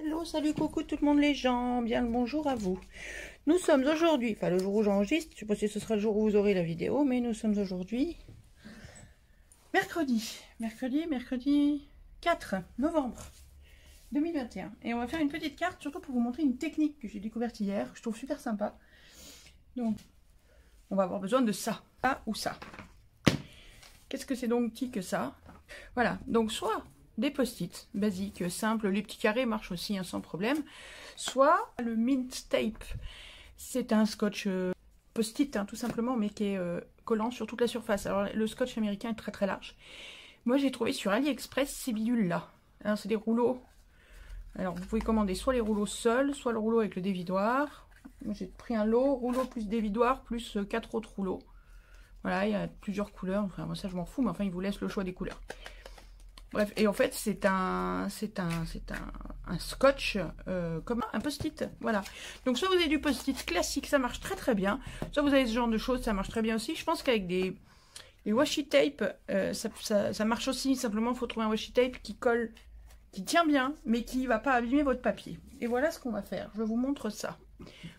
Hello, salut, coucou tout le monde les gens, bien le bonjour à vous. Nous sommes aujourd'hui, enfin le jour où j'enregistre, je sais pas si ce sera le jour où vous aurez la vidéo, mais nous sommes aujourd'hui mercredi 4 novembre 2021. Et on va faire une petite carte, surtout pour vous montrer une technique que j'ai découverte hier, que je trouve super sympa. Donc, on va avoir besoin de ça ou ça. Qu'est-ce que c'est donc que ça? Voilà, donc soit des post-it basiques, simples, les petits carrés marchent aussi hein, sans problème, soit le mint tape, c'est un scotch post-it hein, tout simplement, mais qui est collant sur toute la surface. Alors le scotch américain est très très large. Moi j'ai trouvé sur AliExpress ces bidules là. Alors c'est des rouleaux. Alors vous pouvez commander soit les rouleaux seuls, soit le rouleau avec le dévidoir. Moi j'ai pris un lot, rouleau plus dévidoir, plus 4 autres rouleaux. Voilà, il y a plusieurs couleurs, enfin moi ça je m'en fous, mais enfin ils vous laissent le choix des couleurs. Bref, et en fait c'est un scotch comme un post-it, voilà. Donc soit vous avez du post-it classique, ça marche très très bien, soit vous avez ce genre de choses, ça marche très bien aussi. Je pense qu'avec des washi tape, ça marche aussi, simplement il faut trouver un washi tape qui colle, qui tient bien, mais qui va pas abîmer votre papier. Et voilà ce qu'on va faire, je vous montre ça.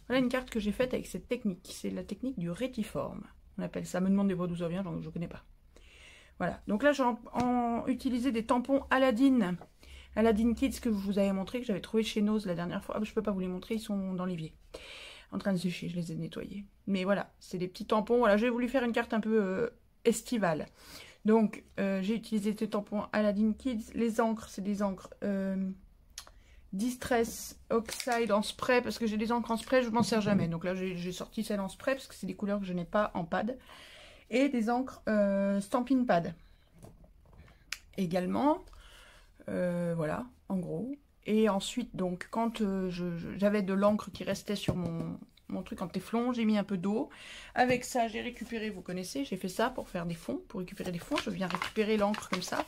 Voilà une carte que j'ai faite avec cette technique, c'est la technique du rétiforme. On appelle ça, me demandez pas d'où ça vient, donc je connais pas. Voilà, donc là j'ai utilisé des tampons Aladdin Kids que je vous avais montré, que j'avais trouvé chez Nose la dernière fois. Ah, je peux pas vous les montrer, ils sont dans l'évier, en train de sécher, je les ai nettoyés. Mais voilà, c'est des petits tampons, voilà, j'ai voulu faire une carte un peu estivale. Donc j'ai utilisé des tampons Aladdin Kids, les encres, c'est des encres Distress Oxide en spray, parce que j'ai des encres en spray, je m'en sers jamais. Donc là j'ai sorti celle en spray, parce que c'est des couleurs que je n'ai pas en pad. Et des encres Stampin' Pad également, voilà, en gros. Et ensuite, donc, quand j'avais de l'encre qui restait sur mon truc en téflon, j'ai mis un peu d'eau. Avec ça, j'ai récupéré, vous connaissez, j'ai fait ça pour faire des fonds, pour récupérer des fonds. Je viens récupérer l'encre comme ça.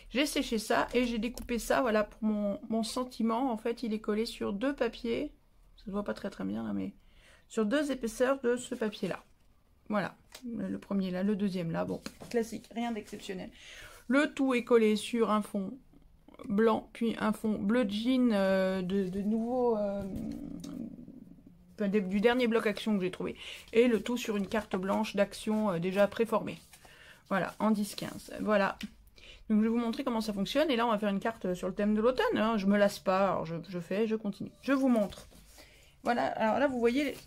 J'ai séché ça et j'ai découpé ça, voilà, pour mon sentiment. En fait, il est collé sur 2 papiers. Ça se voit pas très très bien là, mais sur 2 épaisseurs de ce papier-là. Voilà, le premier là, le deuxième là, bon, classique, rien d'exceptionnel. Le tout est collé sur un fond blanc, puis un fond bleu jean de nouveau, du dernier bloc action que j'ai trouvé. Et le tout sur une carte blanche d'action déjà préformée. Voilà, en 10-15, voilà. Donc je vais vous montrer comment ça fonctionne, et là on va faire une carte sur le thème de l'automne, hein. Je me lasse pas, alors je continue. Je vous montre. Voilà, alors là vous voyez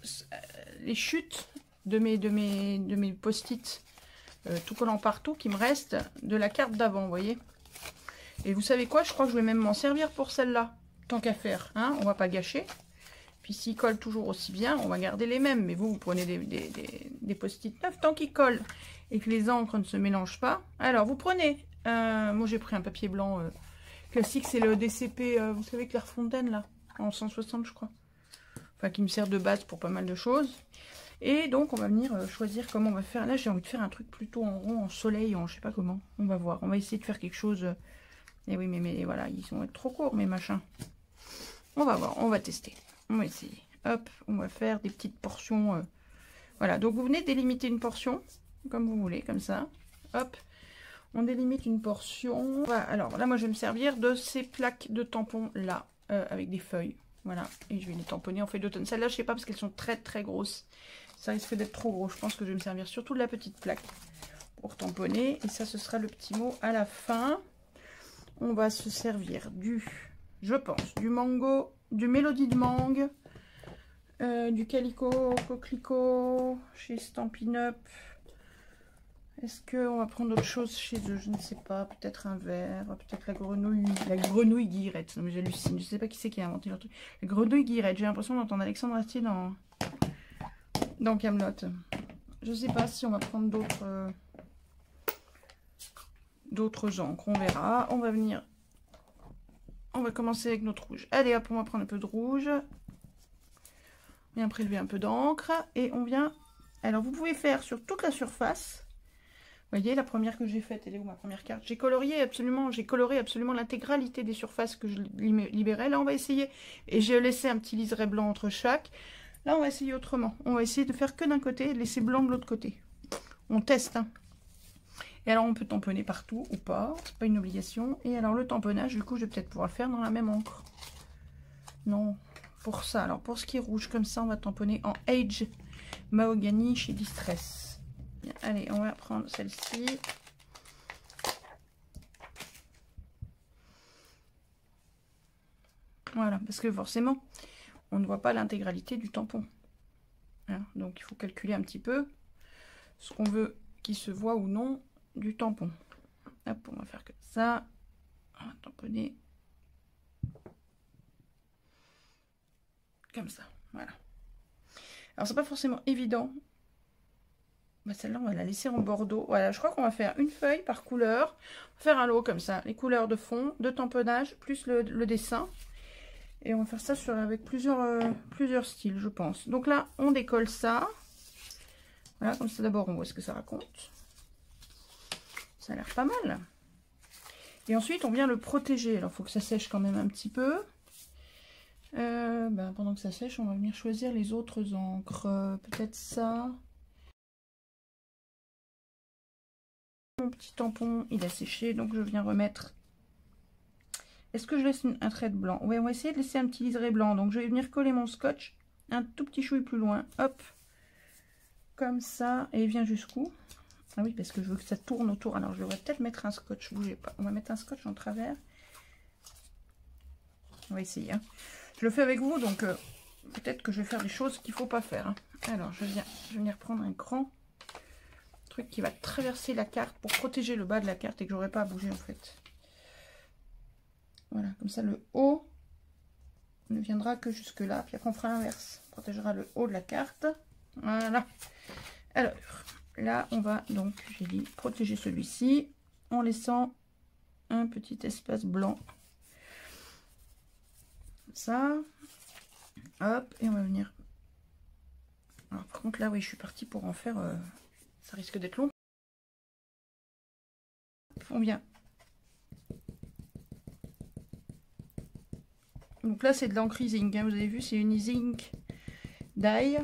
les chutes de mes post-it tout collant partout qui me restent de la carte d'avant, vous voyez. Et vous savez quoi, je crois que je vais même m'en servir pour celle-là, tant qu'à faire, hein, on va pas gâcher. Puis s'ils collent toujours aussi bien, on va garder les mêmes, mais vous prenez des post-it neufs, tant qu'ils collent et que les encres ne se mélangent pas. Alors vous prenez, moi j'ai pris un papier blanc classique, c'est le DCP, vous savez, Clairefontaine là, en 160 je crois. Enfin qui me sert de base pour pas mal de choses. Et donc on va venir choisir comment on va faire. Là j'ai envie de faire un truc plutôt en rond, en soleil, en je sais pas comment. On va voir, on va essayer de faire quelque chose. Et oui mais voilà, ils vont être trop courts mes machins. On va voir, on va tester. On va essayer. Hop, on va faire des petites portions. Voilà, donc vous venez délimiter une portion, comme vous voulez, comme ça. Hop, on délimite une portion. Voilà, alors là moi je vais me servir de ces plaques de tampons là, avec des feuilles. Voilà, et je vais les tamponner en feuilles d'automne. Celles-là, je sais pas parce qu'elles sont très très grosses. Ça risque d'être trop gros. Je pense que je vais me servir surtout de la petite plaque pour tamponner. Et ça, ce sera le petit mot à la fin. On va se servir je pense, du mango, du mélodie de mangue, du calico, coquelicot, chez Stampin' Up. Est-ce qu'on va prendre autre chose chez eux? Je ne sais pas. Peut-être un verre, peut-être la grenouille guillerette. Non mais j'hallucine, je ne sais pas qui c'est qui a inventé leur truc. La grenouille guillerette, j'ai l'impression d'entendre Alexandre Astier dans Kaamelott. Je ne sais pas si on va prendre d'autres encres, on verra. On va commencer avec notre rouge. Allez hop, on va prendre un peu de rouge. On vient prélever un peu d'encre et on vient... Alors vous pouvez faire sur toute la surface. Vous voyez, la première que j'ai faite, elle est où ma première carte? J'ai coloré absolument l'intégralité des surfaces que je libérais. Là, on va essayer, et j'ai laissé un petit liseré blanc entre chaque. Là, on va essayer autrement. On va essayer de faire que d'un côté, et de laisser blanc de l'autre côté. On teste, hein. Et alors, on peut tamponner partout ou pas. C'est pas une obligation. Et alors, le tamponnage, du coup, je vais peut-être pouvoir le faire dans la même encre. Non, pour ça. Alors pour ce qui est rouge comme ça, on va tamponner en Age Mahogany chez Distress. Bien, allez, on va prendre celle-ci. Voilà, parce que forcément, on ne voit pas l'intégralité du tampon. Hein, donc il faut calculer un petit peu ce qu'on veut qu'il se voit ou non du tampon. Hop, on va faire comme ça. On va tamponner comme ça. Voilà. Alors c'est pas forcément évident. Bah, celle-là, on va la laisser en bordeaux. Voilà, je crois qu'on va faire une feuille par couleur. On va faire un lot comme ça. Les couleurs de fond, de tamponnage, plus le dessin. Et on va faire ça avec plusieurs styles, je pense. Donc là, on décolle ça. Voilà, comme ça d'abord, on voit ce que ça raconte. Ça a l'air pas mal. Et ensuite, on vient le protéger. Alors, il faut que ça sèche quand même un petit peu. Pendant que ça sèche, on va venir choisir les autres encres. Peut-être ça. Mon petit tampon, il a séché, donc je viens remettre. Est-ce que je laisse un trait de blanc? Ouais, on va essayer de laisser un petit liseré blanc. Donc, je vais venir coller mon scotch un tout petit chouille plus loin. Hop. Comme ça. Et il vient jusqu'où? Ah oui, parce que je veux que ça tourne autour. Alors, je devrais peut-être mettre un scotch. Bougez pas. On va mettre un scotch en travers. On va essayer. Hein. Je le fais avec vous, donc peut-être que je vais faire des choses qu'il ne faut pas faire. Hein. Alors, je vais venir prendre un grand truc qui va traverser la carte pour protéger le bas de la carte et que j'aurai pas à bouger en fait. Voilà, comme ça le haut ne viendra que jusque là. Puis après on fera l'inverse. On protégera le haut de la carte. Voilà. Alors, là on va donc, j'ai dit, protéger celui-ci en laissant un petit espace blanc. Comme ça. Hop, et on va venir. Alors par contre là, oui, je suis partie pour en faire... ça risque d'être long. On vient. Donc là, c'est de l'encre Ink. Hein. Vous avez vu, c'est une Ink dye.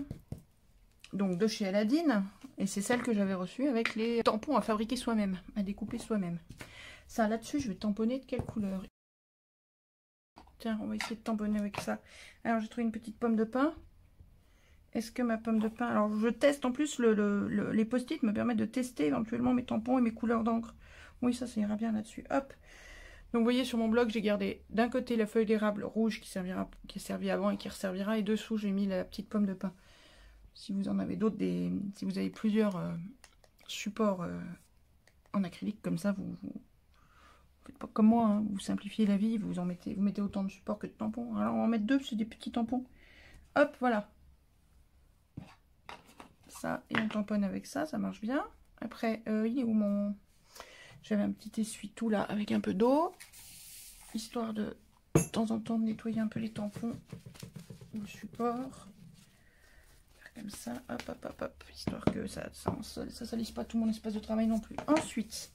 Donc de chez Aladdin. Et c'est celle que j'avais reçue avec les tampons à fabriquer soi-même, à découper soi-même. Ça, là-dessus, je vais tamponner de quelle couleur? Tiens, on va essayer de tamponner avec ça. Alors, j'ai trouvé une petite pomme de pin. Est-ce que ma pomme de pin... Alors, je teste en plus, les post-it me permettent de tester éventuellement mes tampons et mes couleurs d'encre. Oui, ça ira bien là-dessus. Hop. Donc, vous voyez, sur mon blog, j'ai gardé d'un côté la feuille d'érable rouge qui est servie avant et qui resservira. Et dessous, j'ai mis la petite pomme de pin. Si vous en avez d'autres, si vous avez plusieurs supports en acrylique comme ça, vous faites pas comme moi, hein, vous simplifiez la vie, vous mettez autant de supports que de tampons. Alors on va en mettre deux, c'est des petits tampons. Hop, voilà. Ça, et on tamponne avec ça, ça marche bien. Après, il est où mon... J'avais un petit essuie-tout là, avec un peu d'eau, histoire de temps en temps de nettoyer un peu les tampons ou le support. Comme ça, hop, hop, hop, hop, histoire que ça salisse pas tout mon espace de travail non plus. Ensuite,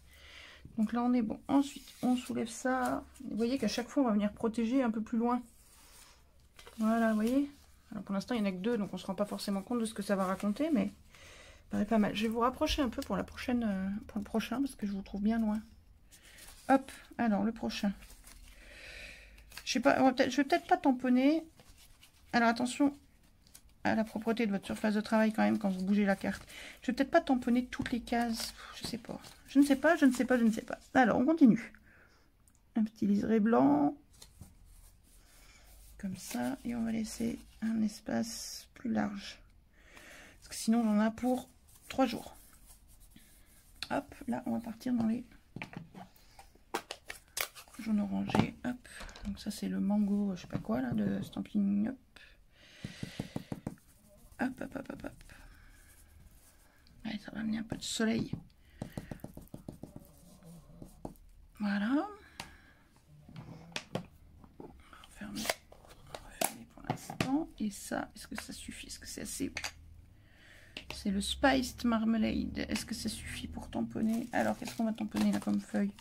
donc là on est bon. Ensuite, on soulève ça. Vous voyez qu'à chaque fois, on va venir protéger un peu plus loin. Voilà, vous voyez. Alors pour l'instant, il n'y en a que deux, donc on ne se rend pas forcément compte de ce que ça va raconter, mais ça paraît pas mal. Je vais vous rapprocher un peu pour le prochain, parce que je vous trouve bien loin. Hop, alors le prochain. Je sais pas, je vais peut-être pas tamponner. Alors attention à la propreté de votre surface de travail quand même quand vous bougez la carte. Je vais peut-être pas tamponner toutes les cases. Je sais pas. Je ne sais pas, je ne sais pas, je ne sais pas. Alors, on continue. Un petit liseré blanc. Comme ça. Et on va laisser un espace plus large. Parce que sinon, on en a pour 3 jours. Hop, là, on va partir dans les jaune orangé. Hop. Donc ça, c'est le mango, je sais pas quoi, là, de Stampin' Up. Hop, hop, hop, hop, hop. Allez, ça va amener un peu de soleil. Voilà. On va refermer pour l'instant. Et ça, est-ce que ça suffit? Est-ce que c'est assez... C'est le Spiced Marmalade. Est-ce que ça suffit pour tamponner? Alors, qu'est-ce qu'on va tamponner là comme feuille?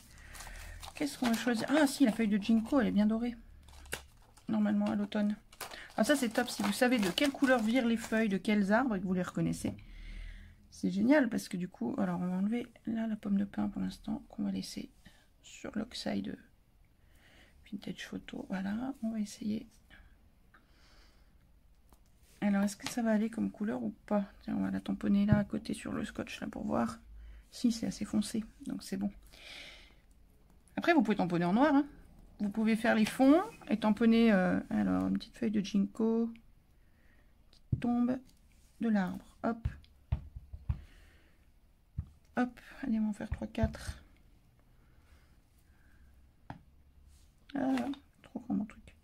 Qu'est-ce qu'on va choisir? Ah si, la feuille de Ginkgo, elle est bien dorée. Normalement, à l'automne. Ah ça, c'est top. Si vous savez de quelle couleur virent les feuilles, de quels arbres, et que vous les reconnaissez. C'est génial parce que du coup... Alors, on va enlever là la pomme de pin pour l'instant, qu'on va laisser sur l'oxide Vintage Photo. Voilà, on va essayer Alors, est-ce que ça va aller comme couleur ou pas? Tiens, on va la tamponner là à côté sur le scotch là pour voir. Si, c'est assez foncé, donc c'est bon. Après, vous pouvez tamponner en noir. Hein. Vous pouvez faire les fonds et tamponner. Alors, une petite feuille de ginkgo qui tombe de l'arbre. Hop. Hop. Allez, on va en faire 3-4. Ah, trop grand mon truc.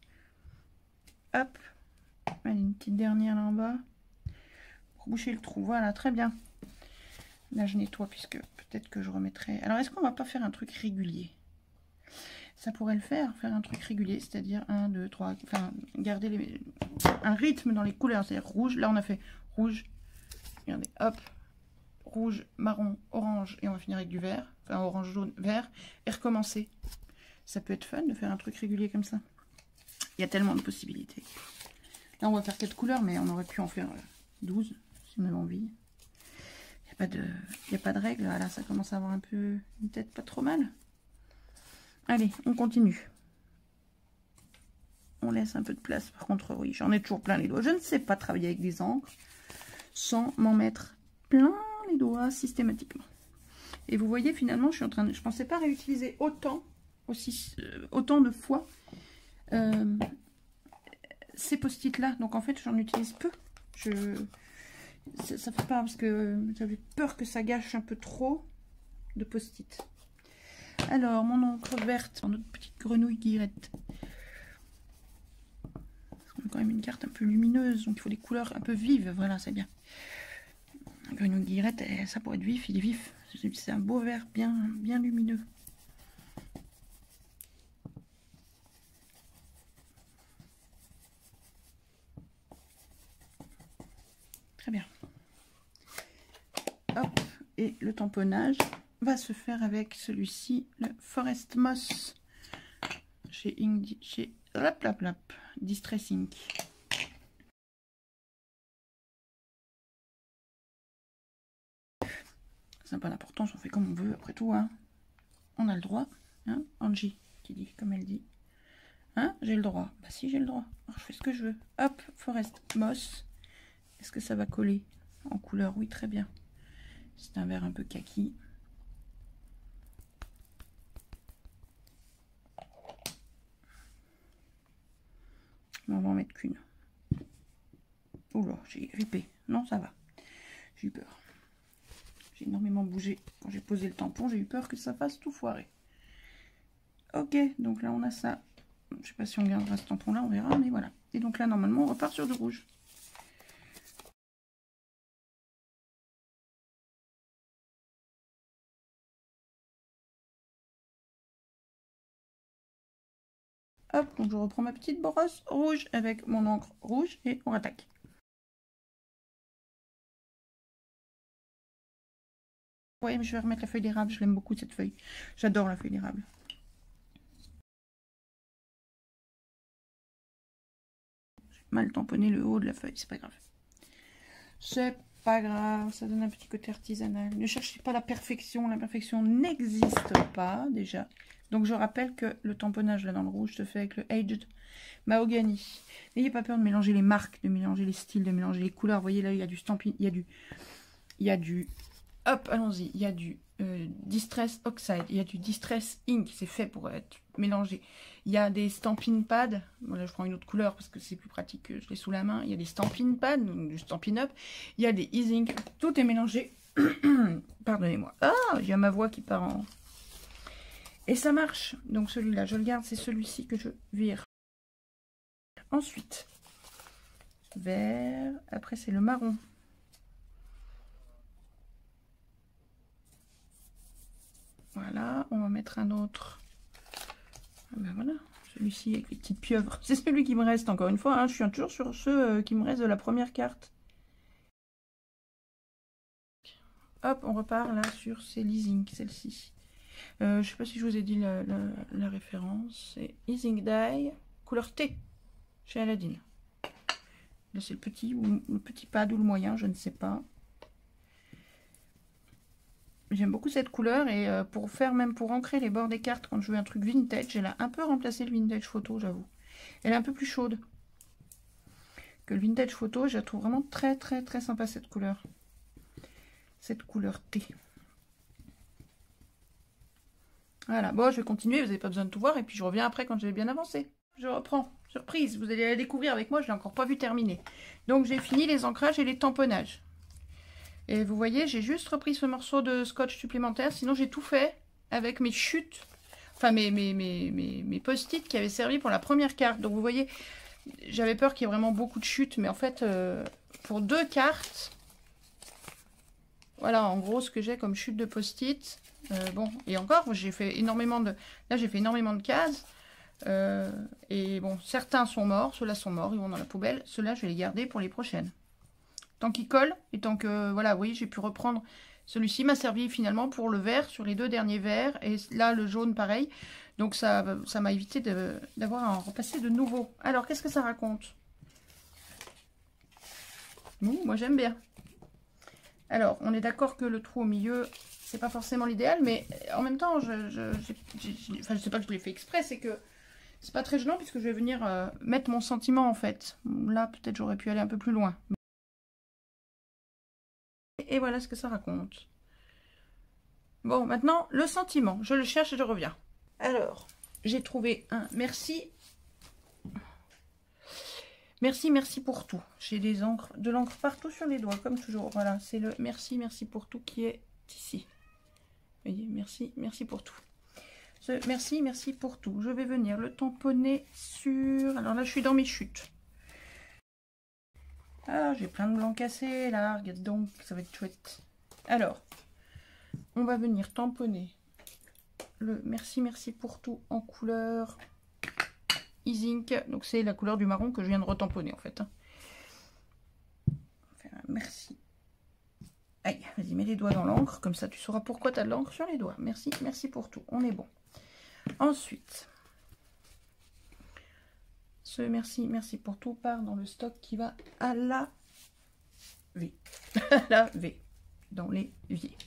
Hop. Allez, une petite dernière là en bas. Pour boucher le trou. Voilà, très bien. Là, je nettoie puisque peut-être que je remettrai... Alors, est-ce qu'on va pas faire un truc régulier? Ça pourrait le faire un truc régulier, c'est-à-dire 1, 2, 3, enfin, garder un rythme dans les couleurs, c'est-à-dire rouge. Là, on a fait rouge, regardez, hop, rouge, marron, orange, et on va finir avec du vert, enfin, orange, jaune, vert, et recommencer. Ça peut être fun de faire un truc régulier comme ça. Il y a tellement de possibilités. Là, on va faire 4 couleurs, mais on aurait pu en faire 12, si on avait envie. Il n'y a pas de règle. Là, ça commence à avoir un peu une tête pas trop mal. Allez, on continue. On laisse un peu de place. Par contre, oui, j'en ai toujours plein les doigts. Je ne sais pas travailler avec des encres sans m'en mettre plein les doigts systématiquement. Et vous voyez, finalement, je ne pensais pas réutiliser autant de fois ces post-it là. Donc en fait, j'en utilise peu. Ça fait pas parce que j'avais peur que ça gâche un peu trop de post-it. Alors, mon encre verte, notre petite grenouille guillerette. On a quand même une carte un peu lumineuse, donc il faut des couleurs un peu vives. Voilà, c'est bien. La grenouille guillerette, ça pour être vif, il est vif. C'est un beau vert bien lumineux. Très bien. Hop, et le tamponnage va se faire avec celui-ci, le Forest Moss, chez Distress Ink. Ça n'a pas d'importance, on fait comme on veut, après tout, hein. On a le droit, hein. Angie qui dit comme elle dit. Hein, j'ai le droit. Bah si, j'ai le droit. Alors, je fais ce que je veux. Hop, Forest Moss. Est-ce que ça va coller en couleur? Oui, très bien. C'est un vert un peu kaki. On va en mettre qu'une. Oula, j'ai ripé. Non, ça va. J'ai eu peur. J'ai énormément bougé quand j'ai posé le tampon. J'ai eu peur que ça fasse tout foirer. Ok, donc là on a ça. Je sais pas si on gardera ce tampon là, on verra, mais voilà. Et donc là normalement on repart sur du rouge. Hop, donc je reprends ma petite brosse rouge avec mon encre rouge et on attaque. Oui, mais je vais remettre la feuille d'érable, je l'aime beaucoup cette feuille. J'adore la feuille d'érable. J'ai mal tamponné le haut de la feuille, c'est pas grave. C'est pas grave, ça donne un petit côté artisanal. Ne cherchez pas la perfection n'existe pas déjà. Donc je rappelle que le tamponnage là dans le rouge se fait avec le Aged Mahogany. N'ayez pas peur de mélanger les marques, de mélanger les styles, de mélanger les couleurs. Vous voyez là, il y a du stamping, il y a du hop, allons-y, il y a du Distress Oxide, il y a du Distress Ink, c'est fait pour être mélangé. Il y a des Stampin' Pads, bon, là je prends une autre couleur parce que c'est plus pratique que je l'ai sous la main. Il y a des Stampin' Pads, donc du Stampin' Up, il y a des E-Ink, tout est mélangé. Pardonnez-moi. Ah, il y a ma voix qui part en... Et ça marche. Donc celui-là, je le garde, c'est celui-ci que je vire. Ensuite, vert, après c'est le marron. Voilà, on va mettre un autre. Ah ben voilà, celui-ci avec les petites pieuvres. C'est celui qui me reste, encore une fois. Hein, je suis toujours sur ceux qui me restent de la première carte. Hop, on repart là sur ces Leasing, celle-ci. Je sais pas si je vous ai dit la référence. C'est Easing Dye, couleur T, chez Aladdin. Là, c'est le petit pad ou le moyen, je ne sais pas. J'aime beaucoup cette couleur et même pour ancrer les bords des cartes quand je veux un truc vintage, elle a un peu remplacé le vintage photo, j'avoue. Elle est un peu plus chaude que le vintage photo, je la trouve vraiment très très très sympa cette couleur. Cette couleur thé. Voilà, bon je vais continuer, vous n'avez pas besoin de tout voir et puis je reviens après quand j'ai bien avancé. Je reprends, surprise, vous allez la découvrir avec moi, je ne l'ai encore pas vu terminer. Donc j'ai fini les ancrages et les tamponnages. Et vous voyez, j'ai juste repris ce morceau de scotch supplémentaire, sinon j'ai tout fait avec mes chutes, enfin mes post-it qui avaient servi pour la première carte. Donc vous voyez, j'avais peur qu'il y ait vraiment beaucoup de chutes, mais en fait, pour 2 cartes, voilà en gros ce que j'ai comme chute de post-it. Bon, et encore, j'ai fait énormément de... Là, j'ai fait énormément de cases. Et bon, certains sont morts, ceux-là sont morts, ils vont dans la poubelle. Ceux-là, je vais les garder pour les prochaines. Tant qu'ils collent, et tant que... Voilà, oui, j'ai pu reprendre... Celui-ci m'a servi finalement pour le vert, sur les 2 derniers verts. Et là, le jaune, pareil. Donc, ça m'a évité d'avoir à en repasser de nouveau. Alors, qu'est-ce que ça raconte? Moi, j'aime bien. Alors, on est d'accord que le trou au milieu... C'est pas forcément l'idéal, mais en même temps, enfin, je sais pas que je l'ai fait exprès, c'est que c'est pas très gênant puisque je vais venir mettre mon sentiment en fait. Là, peut-être j'aurais pu aller un peu plus loin. Et voilà ce que ça raconte. Bon, maintenant, le sentiment. Je le cherche et je reviens. Alors, j'ai trouvé un merci. Merci, merci pour tout. J'ai de l'encre partout sur les doigts, comme toujours. Voilà, c'est le merci, merci pour tout qui est ici. Vous voyez, merci, merci pour tout. Merci, merci pour tout. Je vais venir le tamponner sur... Alors là, je suis dans mes chutes. Ah, j'ai plein de blancs cassés, là. Regarde donc, ça va être chouette. Alors, on va venir tamponner le merci, merci pour tout en couleur Ink. Donc, c'est la couleur du marron que je viens de retamponner, en fait. On va faire un merci. Aïe, vas-y, mets les doigts dans l'encre, comme ça tu sauras pourquoi tu as de l'encre sur les doigts. Merci, merci pour tout, on est bon. Ensuite, ce merci, merci pour tout part dans le stock qui va à la V. À la V, dans l'évier.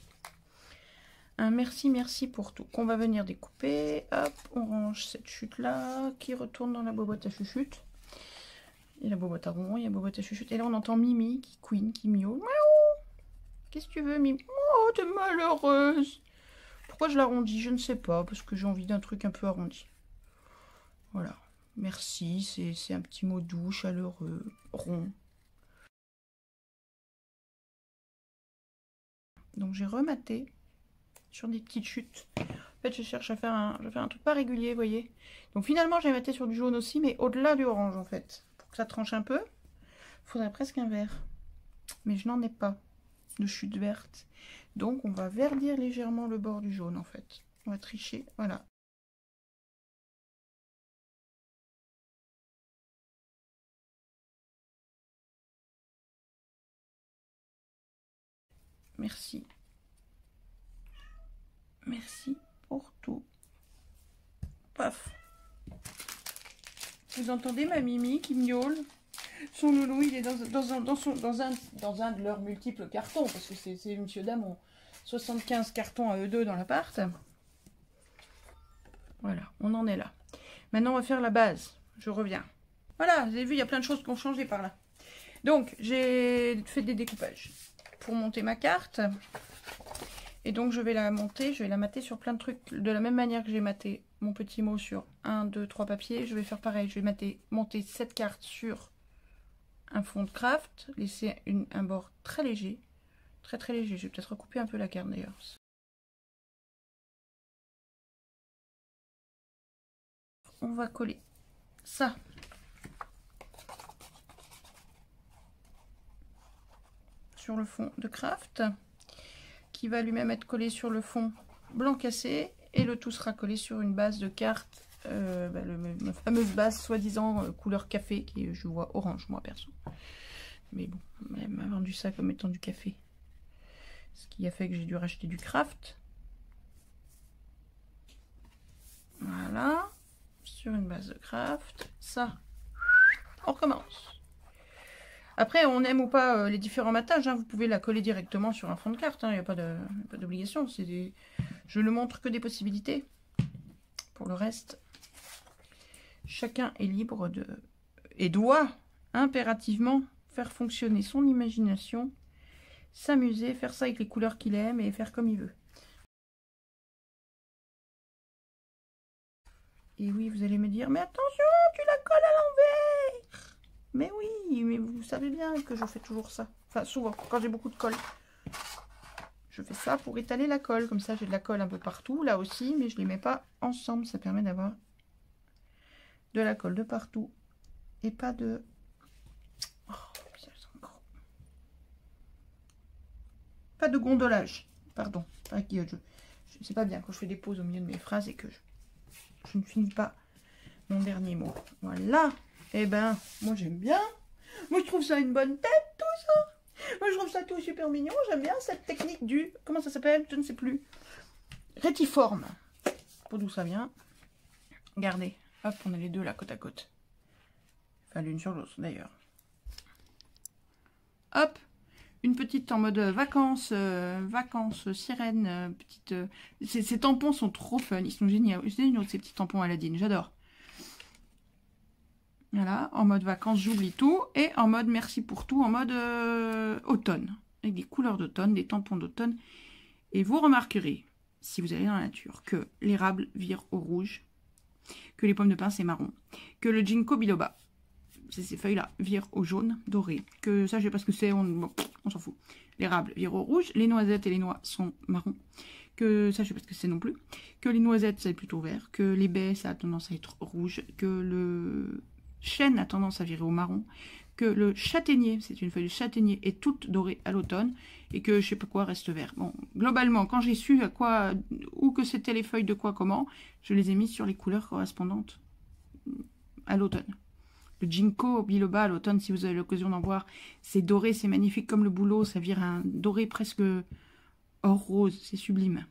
Un merci, merci pour tout, qu'on va venir découper. Hop, on range cette chute-là, qui retourne dans la boîte à chuchute. Il y a la boîte à rond, il y a la boîte à chuchute. Et là, on entend Mimi qui couine, qui miaule. Qu'est-ce que tu veux, Mimi? Oh, t'es malheureuse. Pourquoi je l'arrondis? Je ne sais pas, parce que j'ai envie d'un truc un peu arrondi. Voilà. Merci, c'est un petit mot doux, chaleureux, rond. Donc j'ai rematé sur des petites chutes. En fait, je cherche à faire un truc pas régulier, vous voyez. Donc finalement, j'ai maté sur du jaune aussi, mais au-delà du orange, en fait. Pour que ça tranche un peu, il faudrait presque un vert. Mais je n'en ai pas de chute verte. Donc on va verdir légèrement le bord du jaune en fait. On va tricher, voilà. Merci. Merci pour tout. Paf. Vous entendez ma Mimi qui miaule? Son loulou, il est dans un de leurs multiples cartons, parce que c'est monsieur dame ont 75 cartons à eux deux dans l'appart. Voilà, on en est là. Maintenant, on va faire la base. Je reviens. Voilà, vous avez vu, il y a plein de choses qui ont changé par là. Donc, j'ai fait des découpages pour monter ma carte. Et donc, je vais la monter, je vais la mater sur plein de trucs. De la même manière que j'ai maté mon petit mot sur 1, 2, 3 papiers, je vais faire pareil. Je vais monter cette carte sur un fond de craft, laisser un bord très léger, très très léger. Je vais peut-être recouper un peu la carte d'ailleurs. On va coller ça sur le fond de craft, qui va lui-même être collé sur le fond blanc cassé, et le tout sera collé sur une base de carte, la fameuse base soi-disant couleur café, qui je vois orange moi perso. Mais bon, elle m'a vendu ça comme étant du café. Ce qui a fait que j'ai dû racheter du craft. Voilà. Sur une base de craft. Ça, on recommence. Après, on aime ou pas les différents matages. Hein, vous pouvez la coller directement sur un fond de carte. Il n'y a pas d'obligation. Je ne montre que des possibilités. Pour le reste, chacun est libre et doit impérativement faire fonctionner son imagination, s'amuser, faire ça avec les couleurs qu'il aime et faire comme il veut. Et oui, vous allez me dire, mais attention, tu la colles à l'envers. Mais oui, mais vous savez bien que je fais toujours ça. Enfin, souvent, quand j'ai beaucoup de colle. Je fais ça pour étaler la colle. Comme ça, j'ai de la colle un peu partout, là aussi, mais je ne les mets pas ensemble. Ça permet d'avoir de la colle de partout. Et pas de... Oh, pas de gondolage. Pardon. C'est pas bien quand je fais des pauses au milieu de mes phrases et que je ne finis pas mon dernier mot. Voilà. Eh ben, moi j'aime bien. Moi je trouve ça une bonne tête, tout ça. Moi je trouve ça tout super mignon. J'aime bien cette technique du... Comment ça s'appelle? Je ne sais plus. Rétiforme. Pour d'où ça vient. Regardez. Hop, on a les deux là, côte à côte. Enfin, l'une sur l'autre d'ailleurs. Hop. Une petite en mode vacances, vacances sirène, petite. Ces tampons sont trop fun, ils sont géniaux. Ces petits tampons Aladdin, j'adore. Voilà, en mode vacances, j'oublie tout. Et en mode merci pour tout, en mode automne. Avec des couleurs d'automne, des tampons d'automne. Et vous remarquerez, si vous allez dans la nature, que l'érable vire au rouge, que les pommes de pin c'est marron, que le ginkgo biloba, c'est ces feuilles-là, virent au jaune, doré. Que ça, je sais pas ce que c'est, on s'en fout. L'érable vire au rouge, les noisettes et les noix sont marrons. Que ça, je sais pas ce que c'est non plus. Que les noisettes, c'est plutôt vert. Que les baies, ça a tendance à être rouge. Que le chêne a tendance à virer au marron. Que le châtaignier, c'est une feuille de châtaignier, est toute dorée à l'automne. Et que je sais pas quoi reste vert. Bon, globalement, quand j'ai su à quoi, où que c'était les feuilles de quoi, comment, je les ai mis sur les couleurs correspondantes à l'automne. Le ginkgo biloba à l'automne, si vous avez l'occasion d'en voir, c'est doré, c'est magnifique comme le bouleau, ça vire un doré presque or rose, c'est sublime.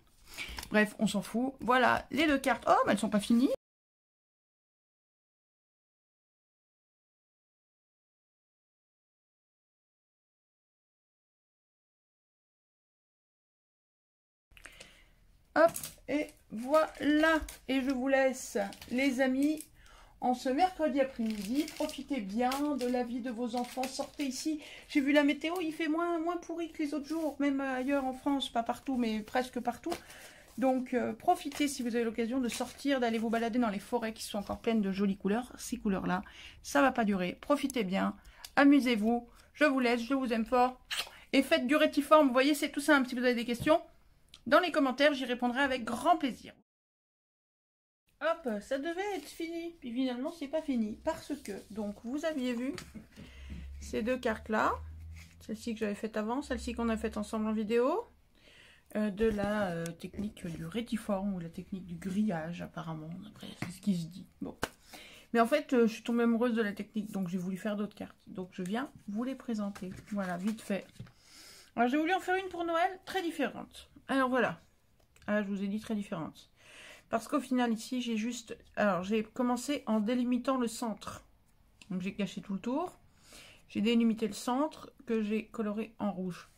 Bref, on s'en fout. Voilà, les deux cartes. Oh, mais elles sont pas finies. Hop, et voilà. Et je vous laisse, les amis, en ce mercredi après-midi. Profitez bien de la vie de vos enfants. Sortez ici. J'ai vu la météo, il fait moins pourri que les autres jours, même ailleurs en France, pas partout, mais presque partout. Donc, profitez si vous avez l'occasion de sortir, d'aller vous balader dans les forêts qui sont encore pleines de jolies couleurs. Ces couleurs-là, ça va pas durer. Profitez bien, amusez-vous. Je vous laisse, je vous aime fort. Et faites du rétiforme. Vous voyez, c'est tout simple. Si vous avez des questions, dans les commentaires, j'y répondrai avec grand plaisir. Hop, ça devait être fini. Puis finalement, c'est pas fini. Parce que, donc, vous aviez vu ces deux cartes-là. Celle-ci que j'avais faite avant, celle-ci qu'on a faite ensemble en vidéo. De la technique du rétiforme ou la technique du grillage, apparemment. Après, c'est ce qui se dit. Bon. Mais en fait, je suis tombée amoureuse de la technique, donc j'ai voulu faire d'autres cartes. Donc, je viens vous les présenter. Voilà, vite fait. Alors, j'ai voulu en faire une pour Noël, très différente. Alors, voilà. Ah, je vous ai dit très différente. Parce qu'au final, ici, j'ai juste... Alors, j'ai commencé en délimitant le centre. Donc, j'ai caché tout le tour. J'ai délimité le centre que j'ai coloré en rouge.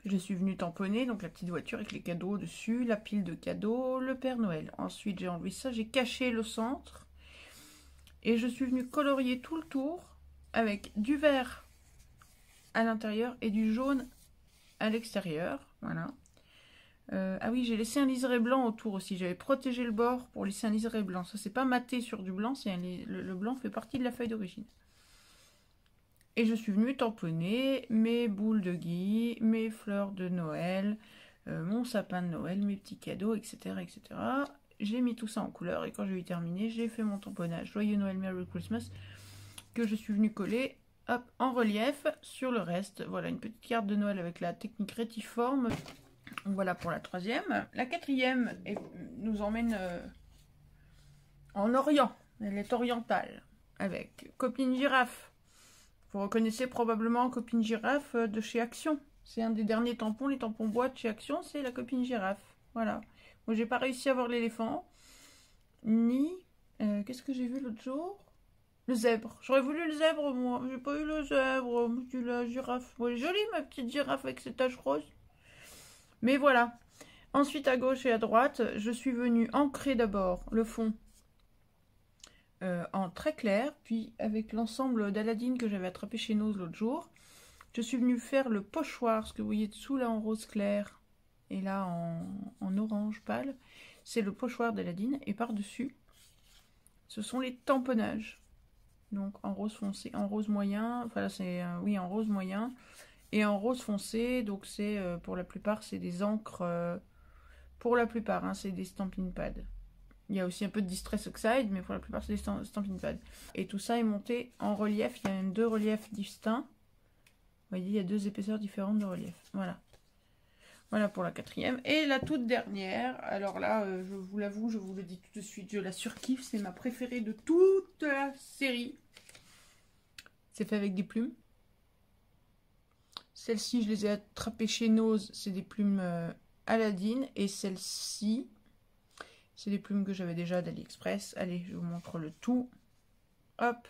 Je suis venue tamponner, donc la petite voiture avec les cadeaux dessus, la pile de cadeaux, le Père Noël. Ensuite, j'ai enlevé ça, j'ai caché le centre. Et je suis venue colorier tout le tour avec du vert à l'intérieur et du jaune à l'extérieur. Voilà. Ah oui, j'ai laissé un liseré blanc autour aussi. J'avais protégé le bord pour laisser un liseré blanc. Ça, c'est pas maté sur du blanc, le blanc fait partie de la feuille d'origine. Et je suis venue tamponner mes boules de gui, mes fleurs de Noël, mon sapin de Noël, mes petits cadeaux, etc. etc. J'ai mis tout ça en couleur et quand j'ai eu terminé, j'ai fait mon tamponnage Joyeux Noël, Merry Christmas, que je suis venue coller hop, en relief sur le reste. Voilà une petite carte de Noël avec la technique rétiforme. Voilà pour la troisième. La quatrième nous emmène en Orient. Elle est orientale avec Copine Girafe. Vous reconnaissez probablement Copine Girafe de chez Action. C'est un des derniers tampons, les tampons bois de chez Action, c'est la Copine Girafe. Voilà. Moi, j'ai pas réussi à voir l'éléphant. Ni... Qu'est-ce que j'ai vu l'autre jour? Le zèbre. J'aurais voulu le zèbre, moi. J'ai pas eu le zèbre. J'ai eu la girafe. Ouais, jolie, ma petite girafe avec ses taches roses. Mais voilà. Ensuite, à gauche et à droite, je suis venue ancrer d'abord le fond en très clair, puis avec l'ensemble d'Aladine que j'avais attrapé chez Nose l'autre jour, je suis venue faire le pochoir, ce que vous voyez dessous là en rose clair, et là en orange pâle, c'est le pochoir d'Aladine, et par-dessus, ce sont les tamponnages. Donc en rose foncé, en rose moyen, enfin là c'est, oui, en rose moyen, et en rose foncé, donc c'est, pour la plupart, c'est des encres, pour la plupart, hein, c'est des stamping pads. Il y a aussi un peu de Distress Oxide, mais pour la plupart, c'est des stamping pads. Et tout ça est monté en relief, il y a même 2 reliefs distincts. Vous voyez, il y a 2 épaisseurs différentes de relief. Voilà. Voilà pour la 4e. Et la toute dernière, alors là, je vous l'avoue, je vous le dis tout de suite, je la surkiffe, c'est ma préférée de toute la série. C'est fait avec des plumes. Celles-ci, je les ai attrapées chez Nose, c'est des plumes Aladine. Et celles-ci, c'est des plumes que j'avais déjà d'AliExpress. Allez, je vous montre le tout. Hop.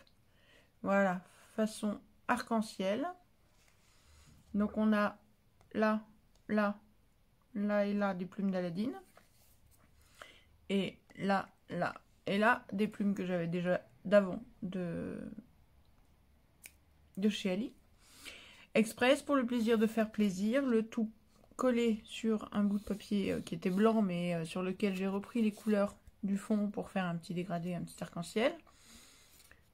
Voilà, façon arc-en-ciel. Donc on a là, là, là et là des plumes d'Aladine. Et là, là et là des plumes que j'avais déjà d'avant de chez Ali. Express pour le plaisir de faire plaisir. Le tout collé sur un bout de papier qui était blanc mais sur lequel j'ai repris les couleurs du fond pour faire un petit dégradé, un petit arc-en-ciel.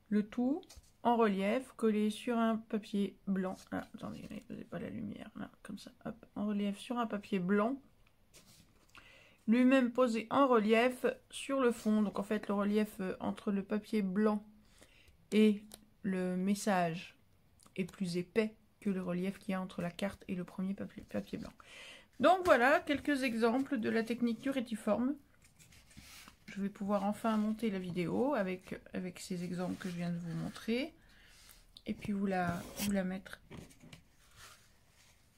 Le tout en relief, collé sur un papier blanc. Ah, attendez, vous n'avez pas la lumière, là, comme ça, hop, en relief sur un papier blanc. Lui-même posé en relief sur le fond. Donc en fait, le relief entre le papier blanc et le message est plus épais que le relief qu'il y a entre la carte et le premier papier blanc. Donc voilà, quelques exemples de la technique du rétiforme. Je vais pouvoir enfin monter la vidéo avec ces exemples que je viens de vous montrer. Et puis vous la mettre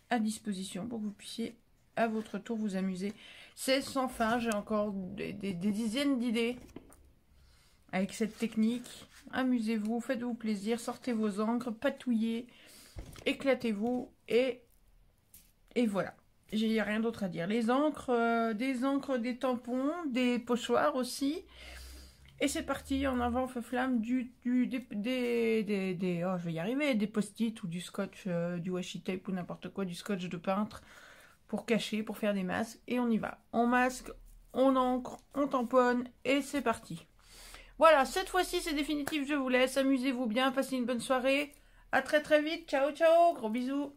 à disposition pour que vous puissiez à votre tour vous amuser. C'est sans fin, j'ai encore des dizaines d'idées avec cette technique. Amusez-vous, faites-vous plaisir, sortez vos encres, patouillez, éclatez-vous et voilà. J'ai rien d'autre à dire. Les encres, des tampons, des pochoirs aussi. Et c'est parti, en avant, feu flamme, oh, je vais y arriver, des post-it ou du scotch, du washi tape ou n'importe quoi, du scotch de peintre pour cacher, pour faire des masques. Et on y va. On masque, on encre, on tamponne et c'est parti. Voilà, cette fois-ci c'est définitif, je vous laisse. Amusez-vous bien, passez une bonne soirée. À très très vite, ciao ciao, gros bisous.